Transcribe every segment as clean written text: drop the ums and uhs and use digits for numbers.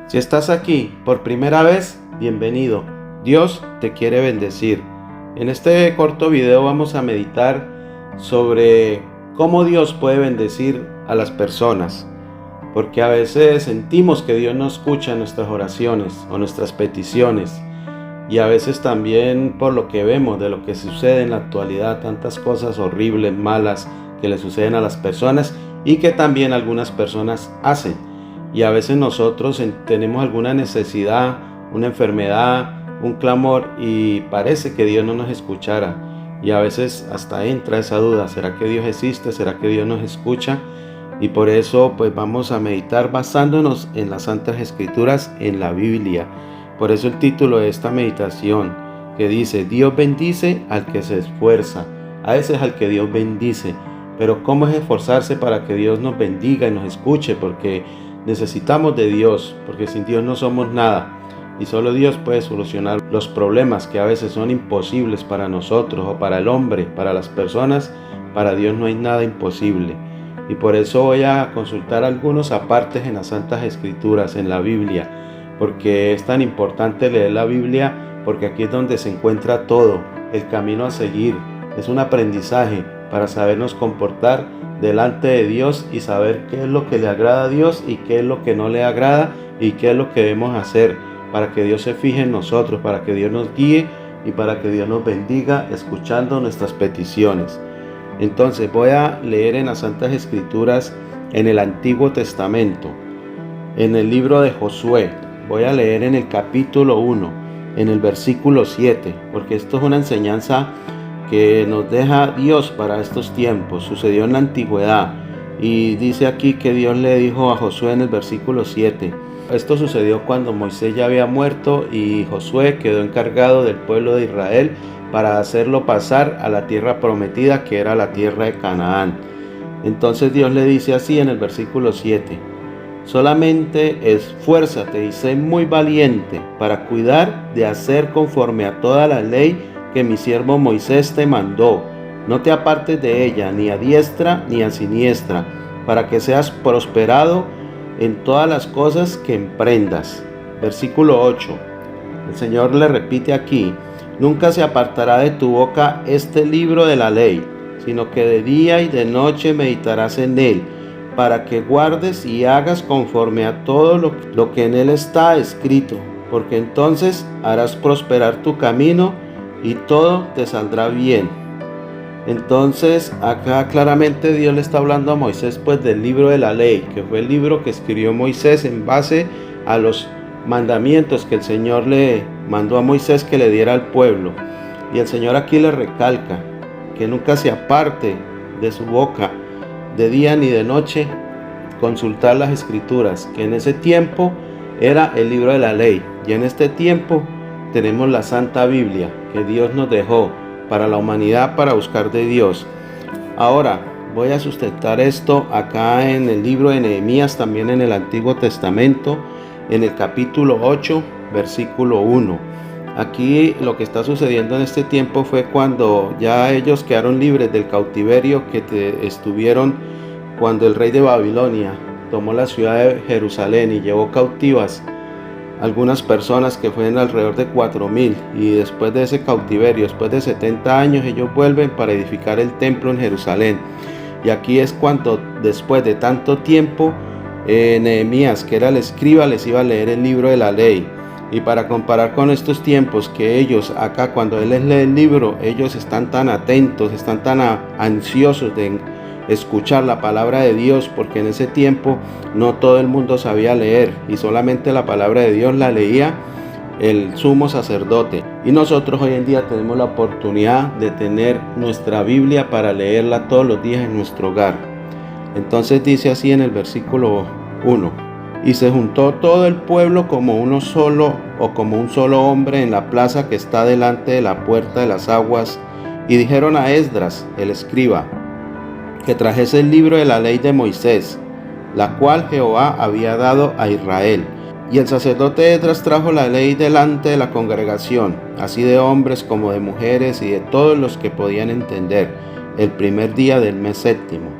Si estás aquí por primera vez, bienvenido. Dios te quiere bendecir. En este corto video vamos a meditar sobre cómo Dios puede bendecir a las personas. Porque a veces sentimos que Dios no escucha nuestras oraciones o nuestras peticiones. Y a veces también por lo que vemos de lo que sucede en la actualidad, tantas cosas horribles, malas que le suceden a las personas y que también algunas personas hacen. Y a veces nosotros tenemos alguna necesidad, una enfermedad, un clamor y parece que Dios no nos escuchara. Y a veces hasta entra esa duda, ¿será que Dios existe? ¿Será que Dios nos escucha? Y por eso pues vamos a meditar basándonos en las Santas Escrituras, en la Biblia. Por eso el título de esta meditación que dice: Dios bendice al que se esfuerza. A ese es al que Dios bendice. Pero ¿cómo es esforzarse para que Dios nos bendiga y nos escuche? Porque necesitamos de Dios, porque sin Dios no somos nada. Y solo Dios puede solucionar los problemas que a veces son imposibles para nosotros o para el hombre, para las personas. Para Dios no hay nada imposible. Y por eso voy a consultar algunos apartes en las Santas Escrituras, en la Biblia, porque es tan importante leer la Biblia, porque aquí es donde se encuentra todo, el camino a seguir. Es un aprendizaje para sabernos comportar delante de Dios y saber qué es lo que le agrada a Dios y qué es lo que no le agrada y qué es lo que debemos hacer para que Dios se fije en nosotros, para que Dios nos guíe y para que Dios nos bendiga escuchando nuestras peticiones. Entonces voy a leer en las Santas Escrituras en el Antiguo Testamento, en el libro de Josué. Voy a leer en el capítulo 1, en el versículo 7, porque esto es una enseñanza que nos deja Dios para estos tiempos. Sucedió en la antigüedad y dice aquí que Dios le dijo a Josué en el versículo 7. Esto sucedió cuando Moisés ya había muerto y Josué quedó encargado del pueblo de Israel para hacerlo pasar a la tierra prometida, que era la tierra de Canaán. Entonces Dios le dice así en el versículo 7: solamente esfuérzate y sé muy valiente para cuidar de hacer conforme a toda la ley que mi siervo Moisés te mandó. No te apartes de ella, ni a diestra ni a siniestra, para que seas prosperado en todas las cosas que emprendas. Versículo 8. El Señor le repite aquí: nunca se apartará de tu boca este libro de la ley, sino que de día y de noche meditarás en él, para que guardes y hagas conforme a todo lo que en él está escrito, porque entonces harás prosperar tu camino y todo te saldrá bien. Entonces acá claramente Dios le está hablando a Moisés pues del libro de la ley, que fue el libro que escribió Moisés en base a los mandamientos que el Señor le mandó a Moisés que le diera al pueblo. Y el Señor aquí le recalca que nunca se aparte de su boca de día ni de noche consultar las Escrituras, que en ese tiempo era el libro de la ley y en este tiempo tenemos la Santa Biblia que Dios nos dejó para la humanidad, para buscar de Dios. Ahora voy a sustentar esto acá en el libro de Nehemías, también en el Antiguo Testamento, en el capítulo 8, versículo 1. Aquí lo que está sucediendo en este tiempo fue cuando ya ellos quedaron libres del cautiverio que estuvieron cuando el rey de Babilonia tomó la ciudad de Jerusalén y llevó cautivas algunas personas que fueron alrededor de 4,000, y después de ese cautiverio, después de 70 años, ellos vuelven para edificar el templo en Jerusalén. Y aquí es cuando después de tanto tiempo Nehemías, que era el escriba, les iba a leer el libro de la ley. Y para comparar con estos tiempos que ellos acá, cuando él les lee el libro, ellos están tan atentos, están tan ansiosos de escuchar la palabra de Dios, porque en ese tiempo no todo el mundo sabía leer y solamente la palabra de Dios la leía el sumo sacerdote. Y nosotros hoy en día tenemos la oportunidad de tener nuestra Biblia para leerla todos los días en nuestro hogar. Entonces dice así en el versículo 1: y se juntó todo el pueblo como uno solo o como un solo hombre en la plaza que está delante de la puerta de las aguas, y dijeron a Esdras el escriba que trajese el libro de la ley de Moisés, la cual Jehová había dado a Israel. Y el sacerdote Esdras trajo la ley delante de la congregación, así de hombres como de mujeres y de todos los que podían entender, el primer día del mes séptimo.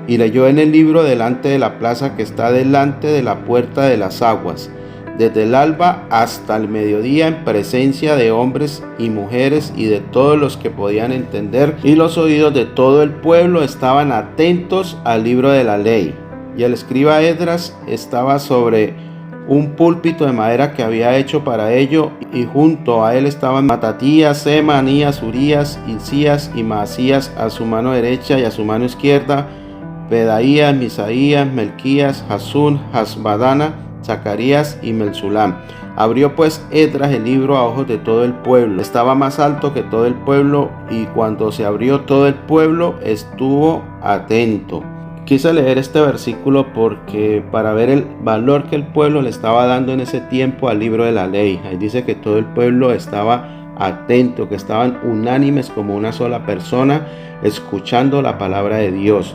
Y leyó en el libro delante de la plaza que está delante de la puerta de las aguas. desde el alba hasta el mediodía, en presencia de hombres y mujeres y de todos los que podían entender, y los oídos de todo el pueblo estaban atentos al libro de la ley. Y el escriba Esdras estaba sobre un púlpito de madera que había hecho para ello, y junto a él estaban Matatías, Sema, Anías, Urías, Hilcías y Maasías a su mano derecha, y a su mano izquierda Pedaías, Misaías, Melquías, Jasún, Hasbadana, Zacarías y Melsulam. Abrió pues Esdras el libro a ojos de todo el pueblo. Estaba más alto que todo el pueblo, y cuando se abrió todo el pueblo estuvo atento. Quise leer este versículo porque para ver el valor que el pueblo le estaba dando en ese tiempo al libro de la ley. Ahí dice que todo el pueblo estaba atento, que estaban unánimes como una sola persona, escuchando la palabra de Dios.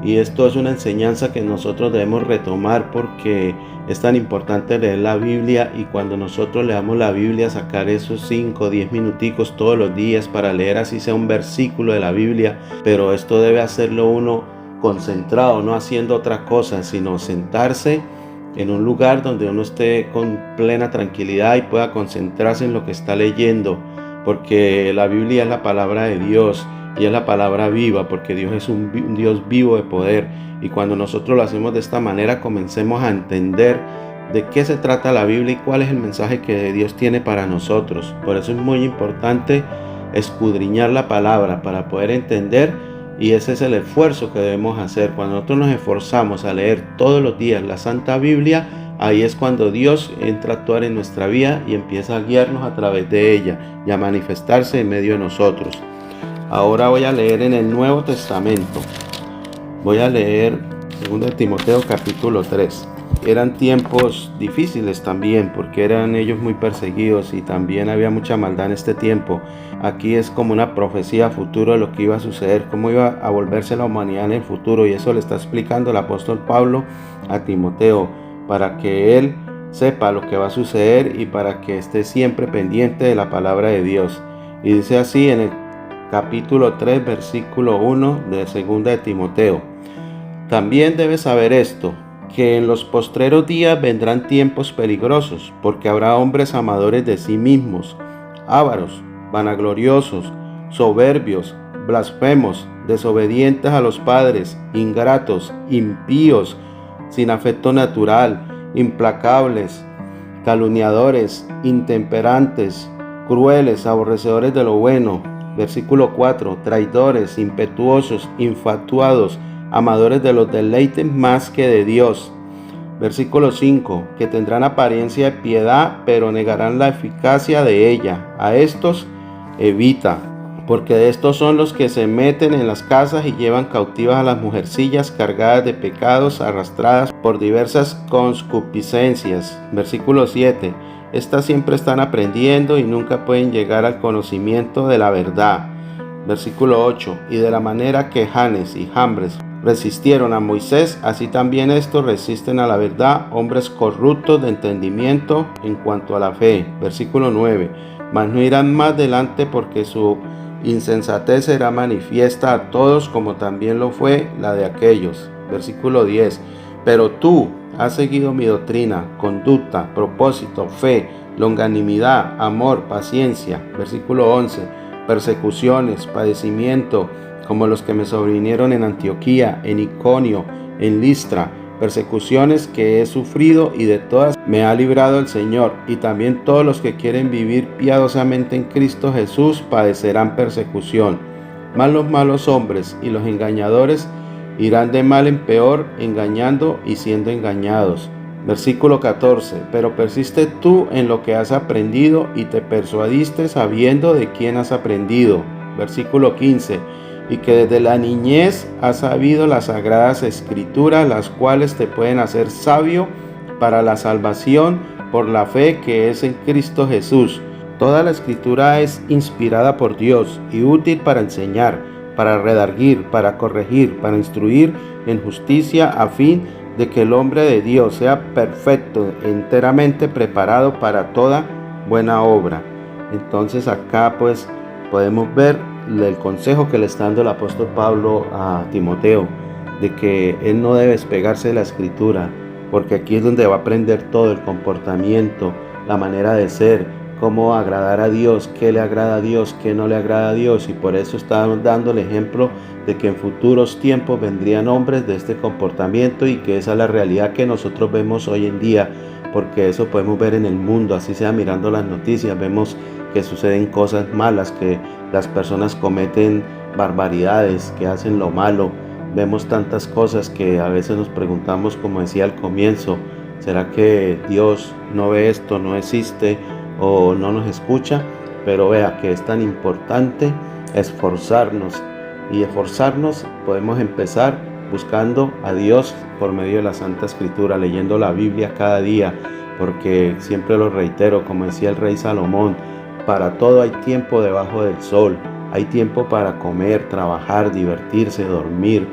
Y esto es una enseñanza que nosotros debemos retomar, porque es tan importante leer la Biblia, y cuando nosotros leamos la Biblia, sacar esos 5 o 10 minuticos todos los días para leer, así sea un versículo de la Biblia. Pero esto debe hacerlo uno concentrado, no haciendo otra cosa, sino sentarse en un lugar donde uno esté con plena tranquilidad y pueda concentrarse en lo que está leyendo, porque la Biblia es la palabra de Dios y es la palabra viva, porque Dios es un Dios vivo de poder. Y cuando nosotros lo hacemos de esta manera, comencemos a entender de qué se trata la Biblia y cuál es el mensaje que Dios tiene para nosotros. Por eso es muy importante escudriñar la palabra para poder entender. Y ese es el esfuerzo que debemos hacer. Cuando nosotros nos esforzamos a leer todos los días la Santa Biblia, ahí es cuando Dios entra a actuar en nuestra vida y empieza a guiarnos a través de ella y a manifestarse en medio de nosotros. Ahora voy a leer en el Nuevo Testamento. Voy a leer 2 Timoteo capítulo 3. Eran tiempos difíciles también, porque eran ellos muy perseguidos y también había mucha maldad en este tiempo. Aquí es como una profecía a futuro de lo que iba a suceder, cómo iba a volverse la humanidad en el futuro, y eso le está explicando el apóstol Pablo a Timoteo, para que él sepa lo que va a suceder y para que esté siempre pendiente de la palabra de Dios. Y dice así en el capítulo 3, versículo 1 de 2 de Timoteo: también debes saber esto, que en los postreros días vendrán tiempos peligrosos, porque habrá hombres amadores de sí mismos, ávaros, vanagloriosos, soberbios, blasfemos, desobedientes a los padres, ingratos, impíos, sin afecto natural, implacables, calumniadores, intemperantes, crueles, aborrecedores de lo bueno. Versículo 4: traidores, impetuosos, infatuados, amadores de los deleites más que de Dios. Versículo 5: que tendrán apariencia de piedad, pero negarán la eficacia de ella. A estos evita, porque de estos son los que se meten en las casas y llevan cautivas a las mujercillas cargadas de pecados, arrastradas por diversas concupiscencias. Versículo 7: estas siempre están aprendiendo y nunca pueden llegar al conocimiento de la verdad. Versículo 8: y de la manera que Janes y Jambres resistieron a Moisés, así también estos resisten a la verdad, hombres corruptos de entendimiento en cuanto a la fe. Versículo 9: mas no irán más adelante, porque su insensatez será manifiesta a todos, como también lo fue la de aquellos. Versículo 10: pero tú has seguido mi doctrina, conducta, propósito, fe, longanimidad, amor, paciencia. Versículo 11: persecuciones, padecimiento, como los que me sobrevinieron en Antioquía, en Iconio, en Listra, persecuciones que he sufrido, y de todas me ha librado el Señor. Y también todos los que quieren vivir piadosamente en Cristo Jesús padecerán persecución. Mas los malos hombres y los engañadores irán de mal en peor, engañando y siendo engañados. Versículo 14: pero persiste tú en lo que has aprendido y te persuadiste sabiendo de quién has aprendido. Versículo 15: y que desde la niñez has sabido las sagradas escrituras, las cuales te pueden hacer sabio para la salvación por la fe que es en Cristo Jesús. Toda la escritura es inspirada por Dios y útil para enseñar, para redarguir, para corregir, para instruir en justicia, a fin de que el hombre de Dios sea perfecto, enteramente preparado para toda buena obra. Entonces acá pues podemos ver el consejo que le está dando el apóstol Pablo a Timoteo, de que él no debe despegarse de la escritura, porque aquí es donde va a aprender todo el comportamiento, la manera de ser, cómo agradar a Dios, qué le agrada a Dios, qué no le agrada a Dios. Y por eso estamos dando el ejemplo de que en futuros tiempos vendrían hombres de este comportamiento y que esa es la realidad que nosotros vemos hoy en día, porque eso podemos ver en el mundo, así sea mirando las noticias, vemos que suceden cosas malas, que las personas cometen barbaridades, que hacen lo malo. Vemos tantas cosas que a veces nos preguntamos, como decía al comienzo, ¿será que Dios no ve esto, no existe o no nos escucha? Pero vea que es tan importante esforzarnos, y esforzarnos podemos empezar buscando a Dios por medio de la Santa Escritura, leyendo la Biblia cada día, porque siempre lo reitero, como decía el rey Salomón, para todo hay tiempo debajo del sol. Hay tiempo para comer, trabajar, divertirse, dormir,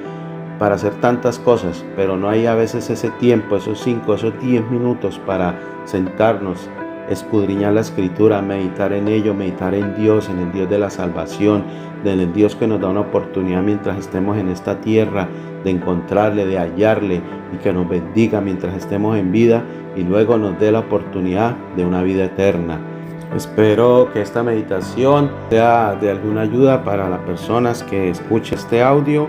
para hacer tantas cosas, pero no hay a veces ese tiempo, esos 5, esos 10 minutos para sentarnos, escudriñar la Escritura, meditar en ello, meditar en el Dios de la salvación, en el Dios que nos da una oportunidad mientras estemos en esta tierra, de encontrarle, de hallarle y que nos bendiga mientras estemos en vida y luego nos dé la oportunidad de una vida eterna. Espero que esta meditación sea de alguna ayuda para las personas que escuchen este audio,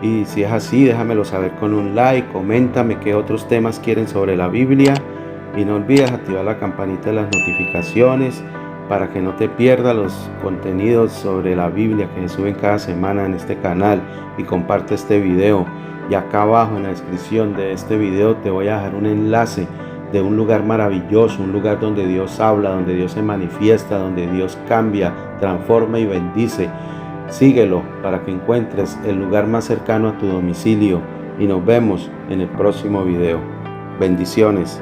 y si es así, déjamelo saber con un like, coméntame qué otros temas quieren sobre la Biblia y no olvides activar la campanita de las notificaciones para que no te pierdas los contenidos sobre la Biblia que se suben cada semana en este canal, y comparte este video. Y acá abajo en la descripción de este video te voy a dejar un enlace de un lugar maravilloso, un lugar donde Dios habla, donde Dios se manifiesta, donde Dios cambia, transforma y bendice. Síguelo para que encuentres el lugar más cercano a tu domicilio, y nos vemos en el próximo video. Bendiciones.